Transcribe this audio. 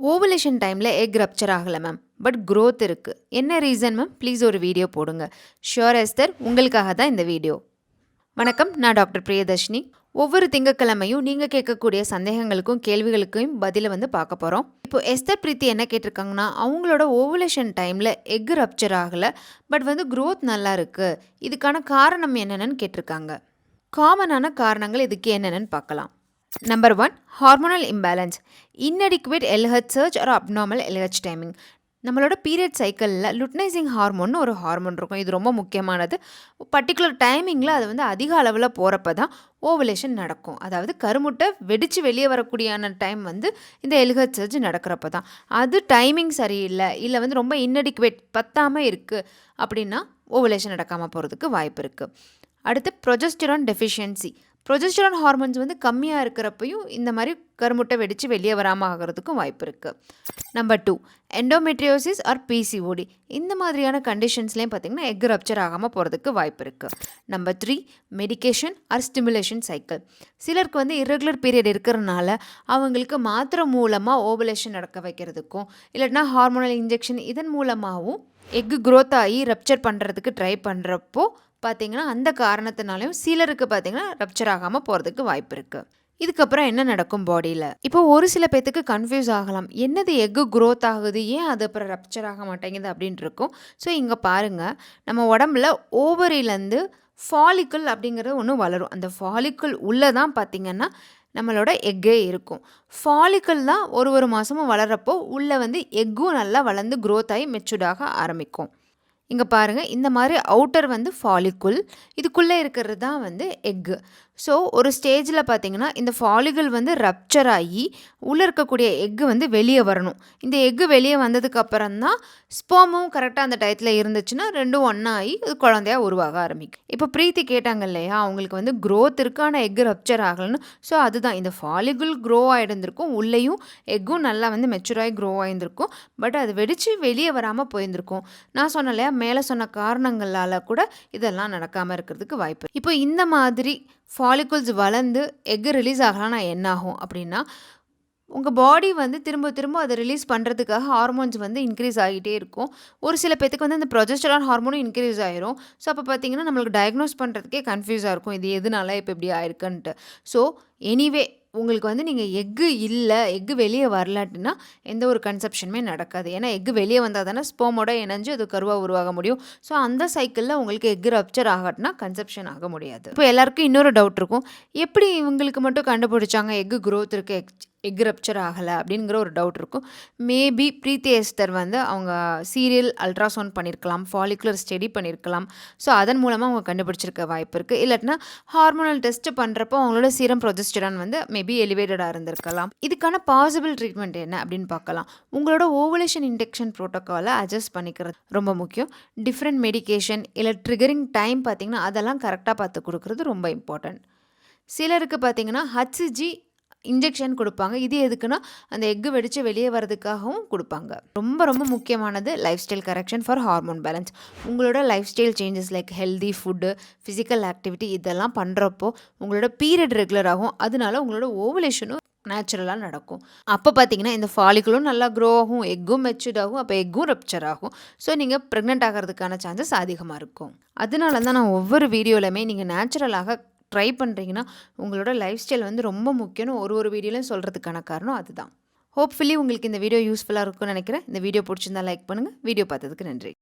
Ovulation டைமில் egg rupture ஆகலை ma'am. But growth இருக்குது. என்ன ரீசன் மேம்? ப்ளீஸ் ஒரு வீடியோ போடுங்க. ஷுவர் எஸ்தர், உங்களுக்காக தான் இந்த வீடியோ. வணக்கம், நான் டாக்டர் பிரியதர்ஷினி. ஒவ்வொரு திங்கட்கிழமையும் நீங்கள் கேட்கக்கூடிய சந்தேகங்களுக்கும் கேள்விகளுக்கும் பதிலை பார்க்க போகிறோம். இப்போ எஸ்தர் பிரீத்தி என்ன கேட்டிருக்காங்கன்னா, அவங்களோட ஓவலேஷன் டைமில் எக் ரப்ச்சர் ஆகலை, பட் growth நல்லா இருக்குது. இதுக்கான காரணம் என்னென்னு கேட்டிருக்காங்க. காமனான காரணங்கள் இதுக்கு என்னென்னு பார்க்கலாம். Number 1, hormonal imbalance. Inadequate LH surge or abnormal LH timing. நம்மளோட பீரியட் சைக்கிளில் லுட்னைசிங் ஹார்மோன் ஒரு ஹார்மோன் இருக்கும். இது ரொம்ப முக்கியமானது. பர்டிகுலர் டைமிங்கில் அது அதிக அளவில் போகிறப்ப தான் ஓவலேஷன் நடக்கும். அதாவது கருமுட்டை வெடித்து வெளியே வரக்கூடியான டைம் இந்த எல்ஹெச் சர்ச் நடக்கிறப்ப தான். அது டைமிங் சரியில்லை, இல்லை ரொம்ப இன்அடிக்குவேட் பத்தாமல் இருக்குது அப்படின்னா ஓவலேஷன் நடக்காமல் போகிறதுக்கு வாய்ப்பு இருக்குது. அடுத்து ப்ரொஜெஸ்டரான் டெஃபிஷியன்சி. ப்ரொஜெஸ்டரான் ஹார்மோன்ஸ் கம்மியாக இருக்கிறப்பையும் இந்த மாதிரி கருமுட்டை வெடித்து வெளியே வராமல் ஆகிறதுக்கும் வாய்ப்பு இருக்குது. Number 2, endometriosis or PCOD. இந்த மாதிரியான கண்டிஷன்ஸ்லேயும் பார்த்திங்கன்னா எக் ரப்ச்சர் ஆகாமல் போகிறதுக்கு வாய்ப்பு இருக்குது. Number 3, medication or stimulation cycle. சிலருக்கு இர்ரெகுலர் பீரியட் இருக்கிறனால அவங்களுக்கு மாத்திரை மூலமாக ஓவலேஷன் நடக்க வைக்கிறதுக்கும், இல்லைன்னா ஹார்மோனல் இன்ஜெக்ஷன் இதன் மூலமாகவும் எக்கு growth ஆகி ரப்ச்சர் பண்ணுறதுக்கு ட்ரை பண்ணுறப்போ பார்த்திங்கன்னா அந்த காரணத்தினாலையும் சிலருக்கு பார்த்திங்கன்னா ரப்ச்சர் ஆகாமல் போகிறதுக்கு வாய்ப்பு இருக்குது. இதுக்கப்புறம் என்ன நடக்கும் பாடியில்? இப்போ ஒரு சில பேர்த்துக்கு கன்ஃபியூஸ் ஆகலாம், என்னது எக்கு growth ஆகுது, ஏன் அது அப்புறம் ரப்ச்சர் ஆக மாட்டேங்குது அப்படின்ட்டு இருக்கும். ஸோ இங்கே பாருங்கள், நம்ம உடம்புல ஓவரியிலேருந்து ஃபாலிக்கிள் அப்படிங்கிறது ஒன்று வளரும். அந்த ஃபாலிக்கிள் உள்ளே தான் பார்த்திங்கன்னா நம்மளோட எக்கே இருக்கும். ஃபாலிக்கிள் தான் ஒரு மாதமும் வளர்கிறப்போ உள்ளே எக்கும் நல்லா வளர்ந்து growth ஆகி மெச்சூர்டாக ஆரம்பிக்கும். இங்கே பாருங்கள், இந்த மாதிரி அவுட்டர் ஃபாலிக்குள், இதுக்குள்ளே இருக்கிறது தான் எக்கு. ஸோ ஒரு ஸ்டேஜில் பார்த்திங்கன்னா இந்த ஃபாலிகுல் ரப்ச்சர் ஆகி உள்ளே இருக்கக்கூடிய எக்கு வெளியே வரணும். இந்த எக்கு வெளியே வந்ததுக்கப்புறம் தான் ஸ்போமும் கரெக்டாக அந்த டயத்தில் இருந்துச்சுன்னா ரெண்டும் ஒன்றா ஆகி அது குழந்தையாக உருவாக ஆரம்பிக்கும். இப்போ பிரீத்தி கேட்டாங்க இல்லையா, அவங்களுக்கு growth இருக்குது ஆனால் எக்கு ரப்ச்சர் ஆகலைன்னு. ஸோ அதுதான், இந்த ஃபாலிகுல் க்ரோ ஆகிருந்திருக்கும், உள்ளேயும் எக்கும் நல்லா மெச்சூராகி க்ரோ ஆகியிருந்திருக்கும். பட் அது வெடித்து வெளியே வராமல் போயிருந்திருக்கும். நான் சொன்னேன் இல்லையா, மேலே சொன்ன காரணங்களால் கூட இதெல்லாம் நடக்காமல் இருக்கிறதுக்கு வாய்ப்பு. இப்போ இந்த மாதிரி ஃபாலிகுல்ஸ் வளர்ந்து எக்கு ரிலீஸ் ஆகலாம்னா என்ன ஆகும் அப்படின்னா, உங்கள் பாடி திரும்ப அதை ரிலீஸ் பண்ணுறதுக்காக ஹார்மோன்ஸ் இன்க்ரீஸ் ஆகிட்டே இருக்கும். ஒரு சில பேத்துக்கு அந்த ப்ரொஜெஸ்டரான் ஹார்மோனும் இன்க்ரீஸ் ஆகிரும். ஸோ அப்போ பார்த்திங்கன்னா நம்மளுக்கு டயக்னோஸ் பண்ணுறதுக்கே கன்ஃபியூஸாக இருக்கும், இது எதுனால இப்போ இப்படி ஆயிருக்குன்ட்டு. ஸோ எனிவே உங்களுக்கு நீங்கள் எக்கு இல்லை, எக்கு வெளியே வரலாட்டினா எந்த ஒரு கன்செப்ஷனுமே நடக்காது. ஏன்னா எக்கு வெளியே வந்தால் தானே ஸ்போமோட இணைஞ்சு அது கருவாக உருவாக முடியும். ஸோ அந்த சைக்கிளில் உங்களுக்கு எக்கு ரப்ச்சர் ஆகட்டுனா கன்செப்ஷன் ஆக முடியாது. இப்போ எல்லாருக்கும் இன்னொரு டவுட் இருக்கும், எப்படி இவங்களுக்கு மட்டும் கண்டுபிடிச்சாங்க எக்கு growth இருக்குது, எக் ரப்ச்சர் ஆகலை அப்படிங்கிற ஒரு டவுட் இருக்கும். மேபி பிரீத்தி எஸ்தர் அவங்க சீரியல் அல்ட்ராசவுண்ட் பண்ணியிருக்கலாம், ஃபாலிகுலர் ஸ்டடி பண்ணியிருக்கலாம். ஸோ அதன் மூலமாக அவங்க கண்டுபிடிச்சிருக்க வாய்ப்பு இருக்குது. இல்லாட்டினா ஹார்மோனல் டெஸ்ட் பண்ணுறப்போ அவங்களோட சீரம் ப்ரொஜெஸ்டரான் மேபி எலிவேட்டடாக இருந்திருக்கலாம். இதுக்கான பாசிபிள் ட்ரீட்மெண்ட் என்ன அப்படின்னு பார்க்கலாம். உங்களோட ஓவலேஷன் இன்டெக்ஷன் ப்ரோட்டோக்காலை அட்ஜஸ்ட் பண்ணிக்கிறது ரொம்ப முக்கியம். டிஃப்ரெண்ட் மெடிகேஷன் இல்லை ட்ரிகரிங் டைம் பார்த்திங்கன்னா அதெல்லாம் கரெக்டாக பார்த்து கொடுக்குறது ரொம்ப இம்பார்ட்டன்ட். சிலருக்கு பார்த்திங்கன்னா ஹச்சிஜி இன்ஜெக்ஷன் கொடுப்பாங்க. இது எதுக்குன்னா அந்த எக்கு வெடித்து வெளியே வரதுக்காகவும் கொடுப்பாங்க. ரொம்ப முக்கியமானது lifestyle correction for hormone balance. உங்களோட lifestyle changes like healthy food, physical activity இதெல்லாம் பண்ணுறப்போ உங்களோட பீரியட் ரெகுலர் ஆகும். அதனால உங்களோட ஓவலேஷனும் நேச்சுரலாக நடக்கும். அப்போ பார்த்தீங்கன்னா இந்த ஃபாலிகுலும் நல்லா க்ரோ ஆகும், எக்கும் மெச்சூர்ட் ஆகும், அப்போ எக்கும் ரப்ச்சர் ஆகும். ஸோ நீங்கள் ப்ரெக்னென்ட் ஆகிறதுக்கான சான்சஸ் அதிகமாக இருக்கும். அதனால தான் நான் ஒவ்வொரு வீடியோலையுமே நீங்கள் நேச்சுரலாக ட்ரை பண்ணுறீங்கன்னா உங்களோட லைஃப் ஸ்டைல் ரொம்ப முக்கியம்னு ஒரு வீடியோலையும் சொல்கிறதுக்கான காரணம் அதுதான். ஹோப்ஃபுல்லி உங்களுக்கு இந்த வீடியோ யூஸ்ஃபுல்லாக இருக்கும்னு நினைக்கிறேன். இந்த வீடியோ பிடிச்சிருந்தா லைக் பண்ணுங்கள். வீடியோ பார்த்ததுக்கு நன்றி.